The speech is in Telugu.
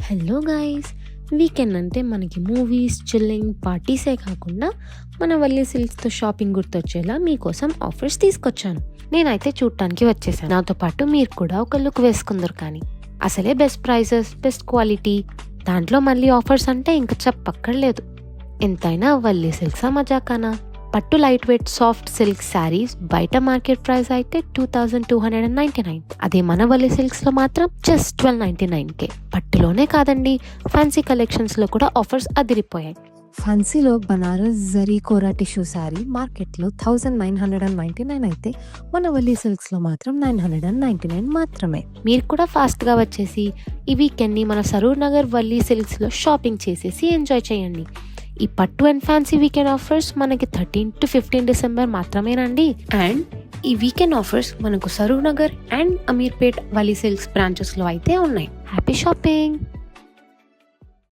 హలో గైస్, వీకెండ్ అంటే మనకి మూవీస్, చిల్లింగ్, పార్టీసే కాకుండా మన వల్లి సిల్క్స్తో షాపింగ్ గుర్తొచ్చేలా మీకోసం ఆఫర్స్ తీసుకొచ్చాను. నేనైతే చూడటానికి వచ్చేసాను. నాతో పాటు మీరు కూడా ఒక లుక్ వేసుకుందరు. కానీ అసలే బెస్ట్ ప్రైజెస్, బెస్ట్ క్వాలిటీ, దాంట్లో మళ్ళీ ఆఫర్స్ అంటే ఇంకా చెప్పక్కర్లేదు. ఎంతైనా వల్లి సిల్క్సా మజాకానా. పట్టు light weight soft silk saris బయట మార్కెట్ ప్రైస్ అయితే 2299. అదే మన వల్లి సిల్క్స్ లో మాత్రం జస్ట్ 1299. పట్టులోనే కాదండి, ఫ్యాన్సీ కలెక్షన్స్ లో కూడా ఆఫర్స్ అదిరిపోయాయి. ఫ్యాన్సీలో బనారస్ జరీ కోరా టిష్యూ శారీ మార్కెట్లో 1999 అయితే మన వల్లి సిల్క్స్లో మాత్రం 999 మాత్రమే. మీరు కూడా ఫాస్ట్గా వచ్చేసి ఈ వీకెండ్ని మన సరూర్ నగర్ వల్లి సిల్క్స్లో షాపింగ్ చేసేసి ఎంజాయ్ చేయండి. ఈ పట్టు అండ్ ఫ్యాన్సీ వీకెండ్ ఆఫర్స్ మనకి 13 to 15 డిసెంబర్ మాత్రమేనండి. అండ్ ఈ వీకెండ్ ఆఫర్స్ మనకు సరూర్ నగర్ అండ్ అమీర్పేట్ వల్లి సిల్క్స్ బ్రాంచెస్లో అయితే ఉన్నాయి. Happy shopping.